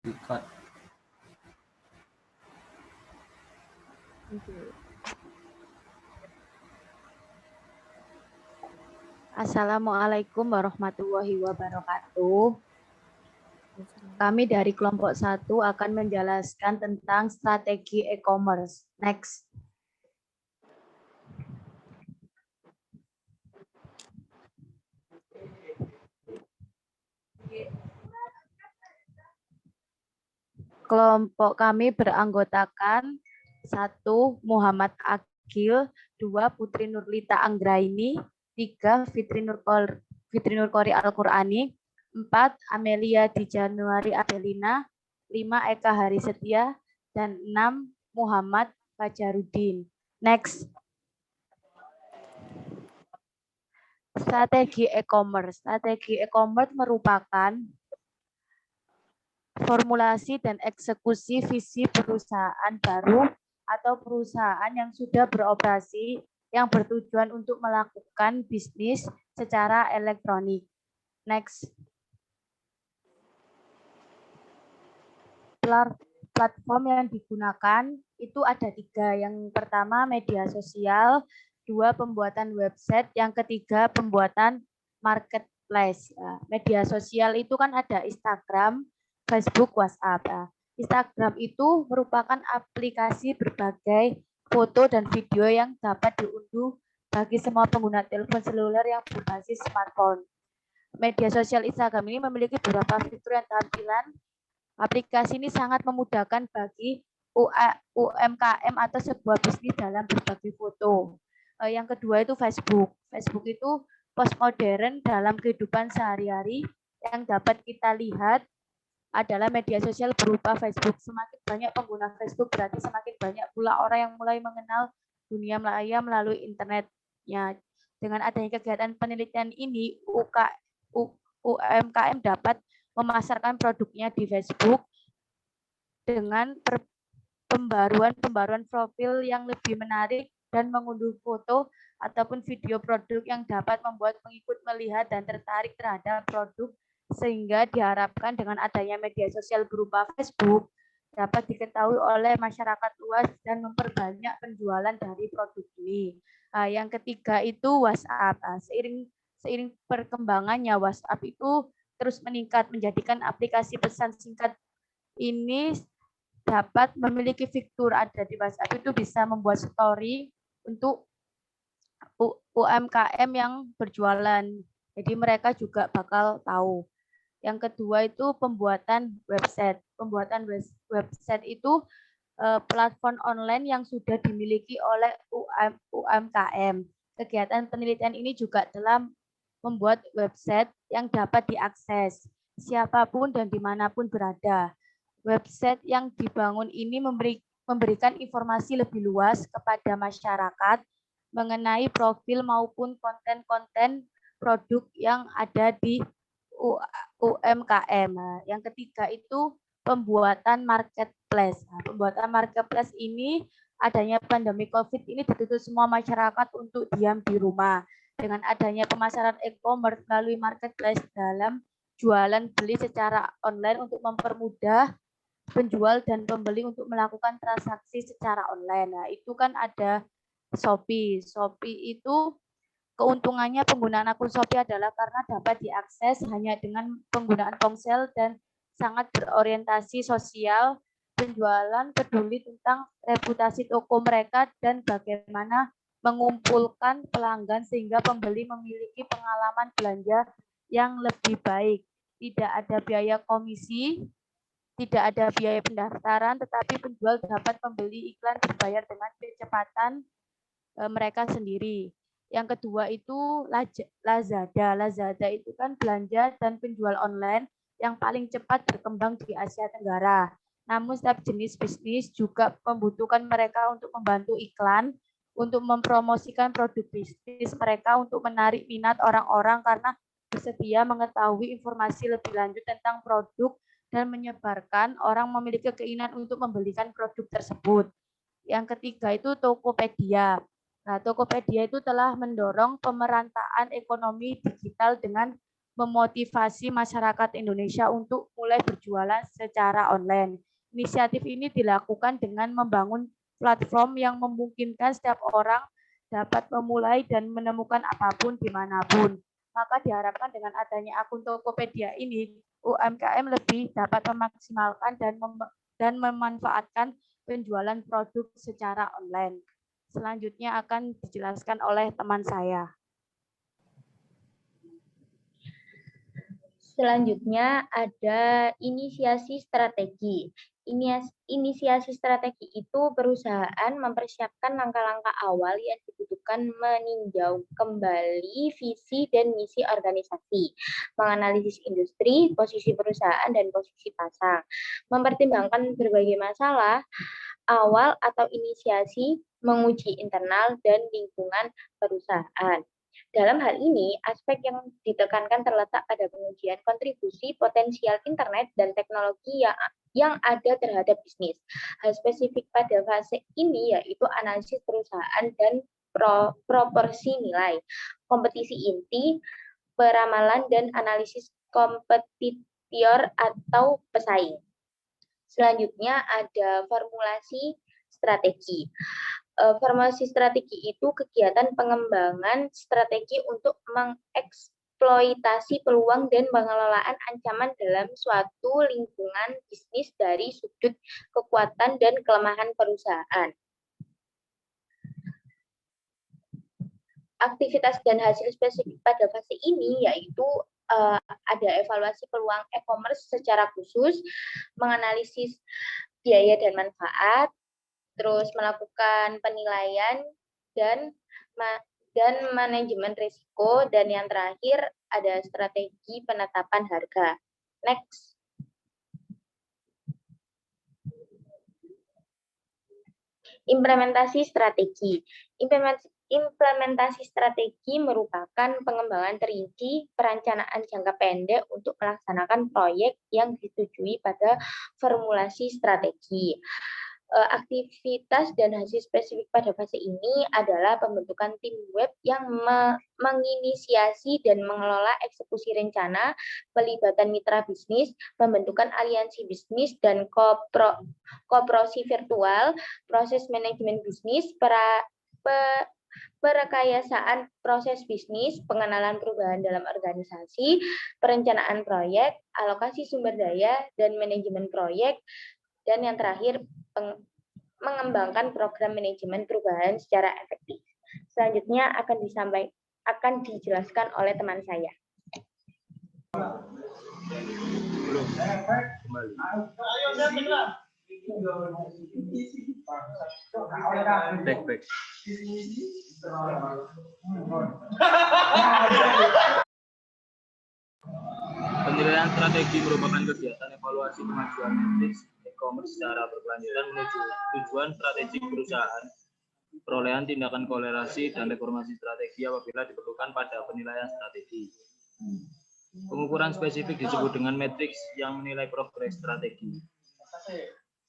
Record. Assalamualaikum warahmatullahi wabarakatuh. Kami dari kelompok 1 akan menjelaskan tentang strategi e-commerce. Next. Kelompok kami beranggotakan 1. Muhammad Akil, 2. Putri Nurlita Anggraini, 3. Fitri Nurkori Al-Qurani, 4. Amelia di Januari Adelina, 5. Eka Hari Setia, dan 6. Muhammad Fajarudin. Next. Strategi e-commerce. Strategi e-commerce merupakan formulasi dan eksekusi visi perusahaan baru atau perusahaan yang sudah beroperasi yang bertujuan untuk melakukan bisnis secara elektronik. Next. Platform yang digunakan itu ada 3. Yang pertama media sosial, 2 pembuatan website, yang ketiga pembuatan marketplace. Media sosial itu kan ada Instagram, Facebook, WhatsApp. Instagram itu merupakan aplikasi berbagai foto dan video yang dapat diunduh bagi semua pengguna telepon seluler yang berbasis smartphone. Media sosial Instagram ini memiliki beberapa fitur yang tampilan. Aplikasi ini sangat memudahkan bagi UMKM atau sebuah bisnis dalam berbagi foto. Yang kedua itu Facebook. Facebook itu postmodern dalam kehidupan sehari-hari yang dapat kita lihat adalah media sosial berupa Facebook. Semakin banyak pengguna Facebook berarti semakin banyak pula orang yang mulai mengenal dunia maya melalui internetnya. Dengan adanya kegiatan penelitian ini, UMKM dapat memasarkan produknya di Facebook dengan pembaruan profil yang lebih menarik dan mengunduh foto ataupun video produk yang dapat membuat pengikut melihat dan tertarik terhadap produk, sehingga diharapkan dengan adanya media sosial berupa Facebook dapat diketahui oleh masyarakat luas dan memperbanyak penjualan dari produk ini. Yang ketiga itu WhatsApp. Seiring perkembangannya WhatsApp itu terus meningkat, menjadikan aplikasi pesan singkat ini dapat memiliki fitur ada di WhatsApp itu bisa membuat story untuk UMKM yang berjualan. Jadi mereka juga bakal tahu. Yang kedua itu pembuatan website. Pembuatan website itu platform online yang sudah dimiliki oleh UMKM. Kegiatan penelitian ini juga telah membuat website yang dapat diakses siapapun dan dimanapun berada. Website yang dibangun ini memberikan informasi lebih luas kepada masyarakat mengenai profil maupun konten-konten produk yang ada di UMKM. Yang ketiga itu pembuatan marketplace. Pembuatan marketplace ini adanya pandemi COVID ini dituntut semua masyarakat untuk diam di rumah. Dengan adanya pemasaran e-commerce melalui marketplace dalam jualan beli secara online untuk mempermudah penjual dan pembeli untuk melakukan transaksi secara online. Nah, itu kan ada Shopee. Shopee itu keuntungannya penggunaan akun Shopee adalah karena dapat diakses hanya dengan penggunaan ponsel dan sangat berorientasi sosial. Penjualan peduli tentang reputasi toko mereka dan bagaimana mengumpulkan pelanggan sehingga pembeli memiliki pengalaman belanja yang lebih baik. Tidak ada biaya komisi, tidak ada biaya pendaftaran, tetapi penjual dapat membeli iklan berbayar dengan kecepatan mereka sendiri. Yang kedua itu Lazada. Lazada itu kan belanja dan penjual online yang paling cepat berkembang di Asia Tenggara. Namun setiap jenis bisnis juga membutuhkan mereka untuk membantu iklan, untuk mempromosikan produk bisnis mereka untuk menarik minat orang-orang karena bersedia mengetahui informasi lebih lanjut tentang produk dan menyebarkan orang memiliki keinginan untuk membelikan produk tersebut. Yang ketiga itu Tokopedia. Nah, Tokopedia itu telah mendorong pemerataan ekonomi digital dengan memotivasi masyarakat Indonesia untuk mulai berjualan secara online. Inisiatif ini dilakukan dengan membangun platform yang memungkinkan setiap orang dapat memulai dan menemukan apapun dimanapun. Maka diharapkan dengan adanya akun Tokopedia ini, UMKM lebih dapat memaksimalkan dan memanfaatkan penjualan produk secara online. Selanjutnya akan dijelaskan oleh teman saya. Selanjutnya ada inisiasi strategi. Inisiasi strategi itu perusahaan mempersiapkan langkah-langkah awal yang dibutuhkan meninjau kembali visi dan misi organisasi, menganalisis industri, posisi perusahaan, dan posisi pasar, mempertimbangkan berbagai masalah awal atau inisiasi, menguji internal dan lingkungan perusahaan. Dalam hal ini, aspek yang ditekankan terletak pada pengujian kontribusi potensial internet dan teknologi yang ada terhadap bisnis. Hal spesifik pada fase ini yaitu analisis perusahaan dan proporsi nilai, kompetisi inti, peramalan, dan analisis kompetitor atau pesaing. Selanjutnya ada formulasi strategi. Formulasi strategi itu kegiatan pengembangan strategi untuk mengeksploitasi peluang dan pengelolaan ancaman dalam suatu lingkungan bisnis dari sudut kekuatan dan kelemahan perusahaan. Aktivitas dan hasil spesifik pada fase ini yaitu ada evaluasi peluang e-commerce secara khusus, menganalisis biaya dan manfaat, terus melakukan penilaian dan manajemen risiko, dan yang terakhir ada strategi penetapan harga. Next. Implementasi strategi. Implementasi strategi merupakan pengembangan terinci perencanaan jangka pendek untuk melaksanakan proyek yang disetujui pada formulasi strategi. Aktivitas dan hasil spesifik pada fase ini adalah pembentukan tim web yang menginisiasi dan mengelola eksekusi rencana, pelibatan mitra bisnis, pembentukan aliansi bisnis dan koperasi virtual, proses manajemen bisnis, perekayasaan proses bisnis, pengenalan perubahan dalam organisasi, perencanaan proyek, alokasi sumber daya, dan manajemen proyek, dan yang terakhir mengembangkan program manajemen perubahan secara efektif. Selanjutnya akan dijelaskan oleh teman saya. Penilaian strategi merupakan kegiatan evaluasi kemajuan bisnis e-commerce secara berkelanjutan menuju tujuan strategik perusahaan, perolehan tindakan kolerasi, dan reformasi strategi apabila diperlukan pada penilaian strategi. Pengukuran spesifik disebut dengan matriks yang menilai progres strategi.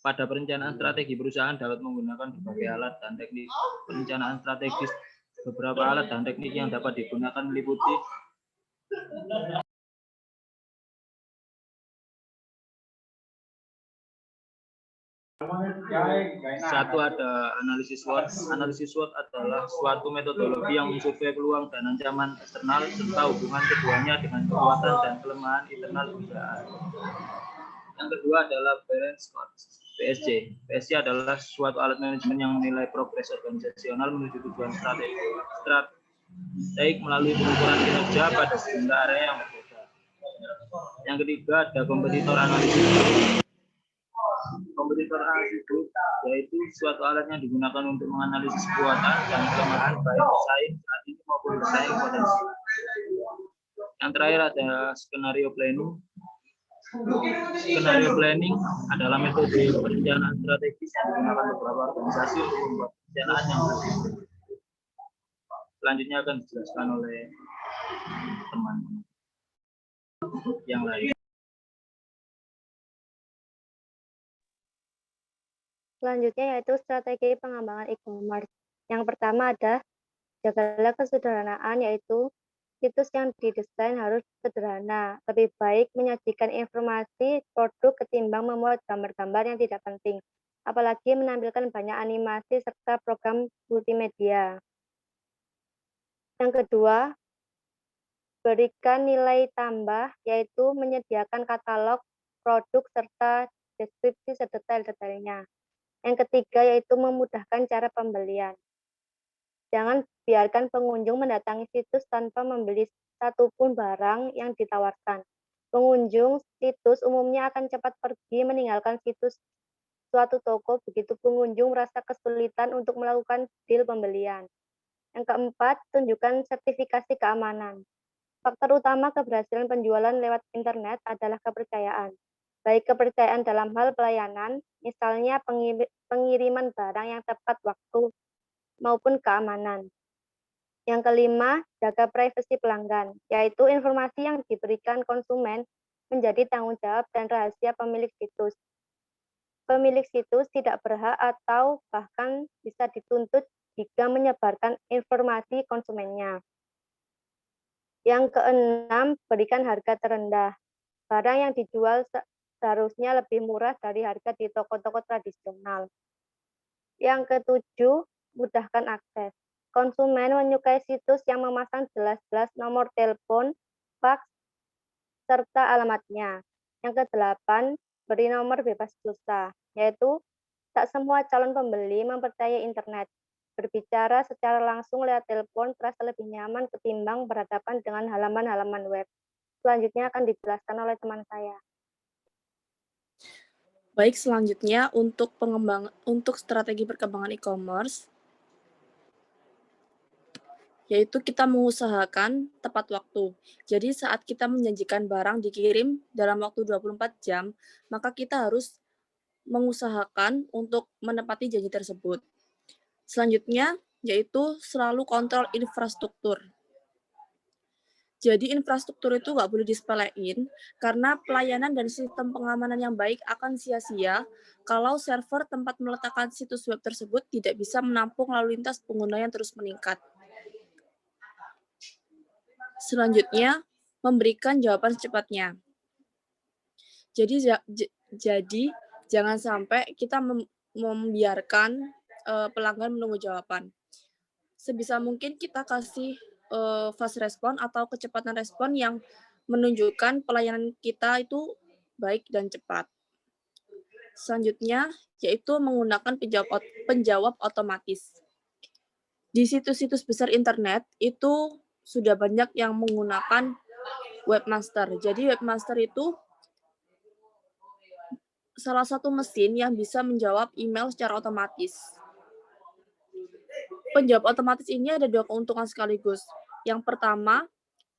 Pada perencanaan strategi, perusahaan dapat menggunakan berbagai alat dan teknik perencanaan strategis. Beberapa alat dan teknik yang dapat digunakan meliputi satu, ada analisis SWOT. Analisis SWOT adalah suatu metodologi yang mensurvei peluang dan ancaman eksternal serta hubungan keduanya dengan kekuatan dan kelemahan internal perusahaan. Yang kedua adalah balance score, PSG. PSG adalah suatu alat manajemen yang menilai progres organisasional menuju tujuan strategik melalui pengukuran kinerja pada sejumlah area yang berbeda. Yang ketiga ada kompetitor analisis. Kompetitor analisis yaitu suatu alat yang digunakan untuk menganalisis kekuatan dan kelemahan baik pesaing saat ini maupun pesaing potensial. Yang terakhir ada skenario planning. Skenario planning adalah metode perencanaan strategis yang digunakan beberapa organisasi untuk membuat perencanaan yang berhasil. Selanjutnya akan dijelaskan oleh teman-teman yang lain. Selanjutnya yaitu strategi pengembangan e-commerce. Yang pertama ada jagalah kesederhanaan, yaitu Situs yang didesain harus sederhana. Lebih baik menyajikan informasi produk ketimbang memuat gambar-gambar yang tidak penting. Apalagi menampilkan banyak animasi serta program multimedia. Yang kedua, berikan nilai tambah, yaitu menyediakan katalog produk serta deskripsi sedetail-detailnya. Yang ketiga, yaitu memudahkan cara pembelian. Jangan biarkan pengunjung mendatangi situs tanpa membeli satupun barang yang ditawarkan. Pengunjung situs umumnya akan cepat pergi meninggalkan situs suatu toko begitu pengunjung merasa kesulitan untuk melakukan deal pembelian. Yang keempat, tunjukkan sertifikasi keamanan. Faktor utama keberhasilan penjualan lewat internet adalah kepercayaan. Baik kepercayaan dalam hal pelayanan, misalnya pengiriman barang yang tepat waktu, maupun keamanan. Yang kelima, jaga privasi pelanggan, yaitu informasi yang diberikan konsumen menjadi tanggung jawab dan rahasia pemilik situs. Pemilik situs tidak berhak atau bahkan bisa dituntut jika menyebarkan informasi konsumennya. Yang keenam, berikan harga terendah. Barang yang dijual seharusnya lebih murah dari harga di toko-toko tradisional. Yang ketujuh, mudahkan akses. Konsumen menyukai situs yang memasang jelas-jelas nomor telepon, fax, serta alamatnya. Yang kedelapan, beri nomor bebas pulsa, yaitu tak semua calon pembeli mempercayai internet. Berbicara secara langsung lewat telepon terasa lebih nyaman ketimbang berhadapan dengan halaman-halaman web. Selanjutnya akan dijelaskan oleh teman saya. Baik, selanjutnya untuk strategi perkembangan e-commerce, yaitu kita mengusahakan tepat waktu. Jadi saat kita menjanjikan barang dikirim dalam waktu 24 jam, maka kita harus mengusahakan untuk menepati janji tersebut. Selanjutnya, yaitu selalu kontrol infrastruktur. Jadi infrastruktur itu nggak boleh disepelein, karena pelayanan dan sistem pengamanan yang baik akan sia-sia kalau server tempat meletakkan situs web tersebut tidak bisa menampung lalu lintas pengguna yang terus meningkat. Selanjutnya, memberikan jawaban secepatnya. Jadi jangan sampai kita membiarkan pelanggan menunggu jawaban. Sebisa mungkin kita kasih fast respon atau kecepatan respon yang menunjukkan pelayanan kita itu baik dan cepat. Selanjutnya, yaitu menggunakan penjawab otomatis. Di situs-situs besar internet itu sudah banyak yang menggunakan webmaster. Jadi webmaster itu salah satu mesin yang bisa menjawab email secara otomatis. Penjawab otomatis ini ada dua keuntungan sekaligus. Yang pertama,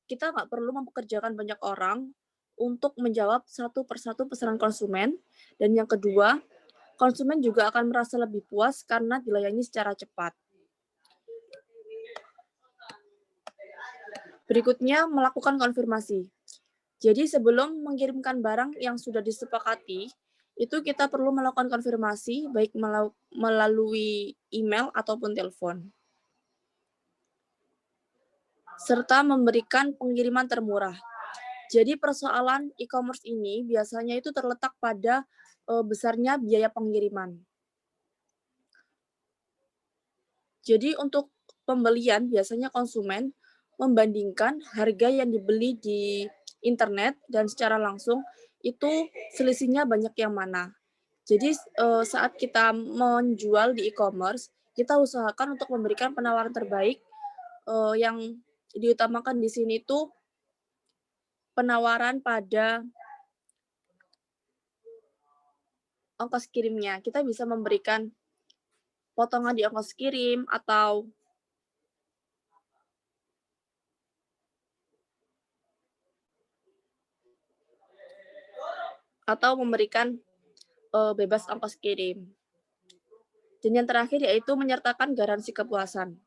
kita nggak perlu mempekerjakan banyak orang untuk menjawab satu persatu pesanan konsumen. Dan yang kedua, konsumen juga akan merasa lebih puas karena dilayani secara cepat. Berikutnya, melakukan konfirmasi. Jadi sebelum mengirimkan barang yang sudah disepakati, itu kita perlu melakukan konfirmasi baik melalui email ataupun telepon. Serta memberikan pengiriman termurah. Jadi persoalan e-commerce ini biasanya itu terletak pada besarnya biaya pengiriman. Jadi untuk pembelian biasanya konsumen membandingkan harga yang dibeli di internet dan secara langsung itu selisihnya banyak yang mana. Jadi saat kita menjual di e-commerce, kita usahakan untuk memberikan penawaran terbaik. Yang diutamakan di sini itu penawaran pada ongkos kirimnya. Kita bisa memberikan potongan di ongkos kirim atau memberikan bebas ongkos kirim. Dan yang terakhir yaitu menyertakan garansi kepuasan.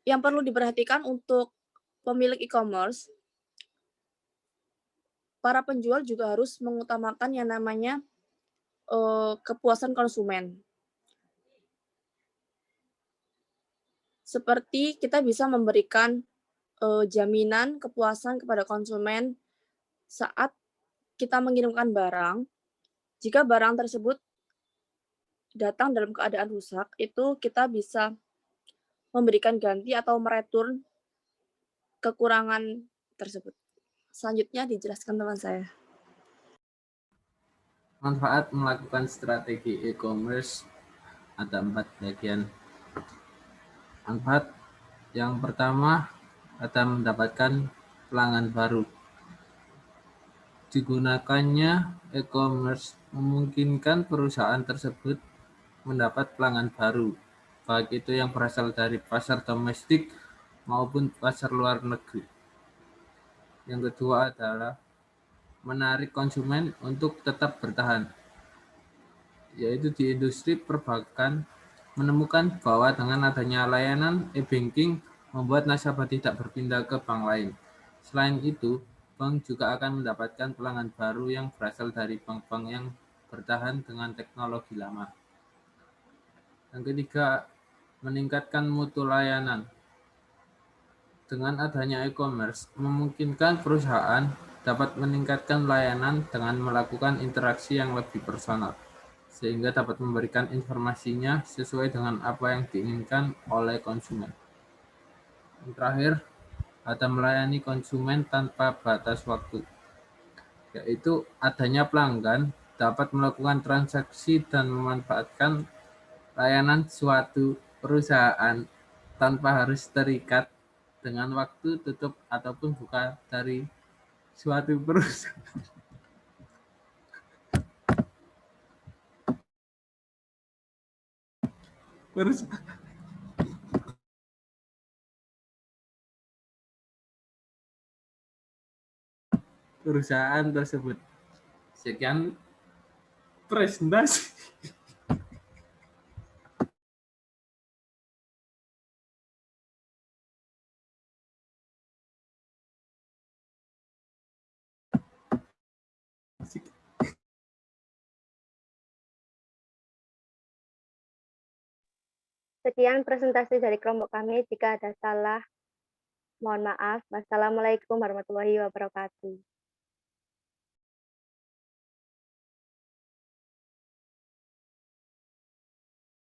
Yang perlu diperhatikan untuk pemilik e-commerce, para penjual juga harus mengutamakan yang namanya kepuasan konsumen. Seperti kita bisa memberikan jaminan kepuasan kepada konsumen saat kita mengirimkan barang. Jika barang tersebut datang dalam keadaan rusak, itu kita bisa memberikan ganti atau mereturn kekurangan tersebut. Selanjutnya dijelaskan teman saya. Manfaat melakukan strategi e-commerce ada 4 bagian. Manfaat yang pertama ada mendapatkan pelanggan baru. Digunakannya e-commerce memungkinkan perusahaan tersebut mendapat pelanggan baru, baik itu yang berasal dari pasar domestik maupun pasar luar negeri. Yang kedua adalah menarik konsumen untuk tetap bertahan, yaitu di industri perbankan menemukan bahwa dengan adanya layanan e-banking membuat nasabah tidak berpindah ke bank lain. Selain itu, bank juga akan mendapatkan pelanggan baru yang berasal dari bank-bank yang bertahan dengan teknologi lama. Yang ketiga, meningkatkan mutu layanan. Dengan adanya e-commerce, memungkinkan perusahaan dapat meningkatkan layanan dengan melakukan interaksi yang lebih personal, sehingga dapat memberikan informasinya sesuai dengan apa yang diinginkan oleh konsumen. Yang terakhir, ada melayani konsumen tanpa batas waktu, yaitu adanya pelanggan dapat melakukan transaksi dan memanfaatkan layanan suatu perusahaan tanpa harus terikat dengan waktu tutup ataupun buka dari suatu perusahaan. Perusahaan tersebut. Sekian presentasi. Sekian presentasi dari kelompok kami. Jika ada salah, mohon maaf. Wassalamualaikum warahmatullahi wabarakatuh.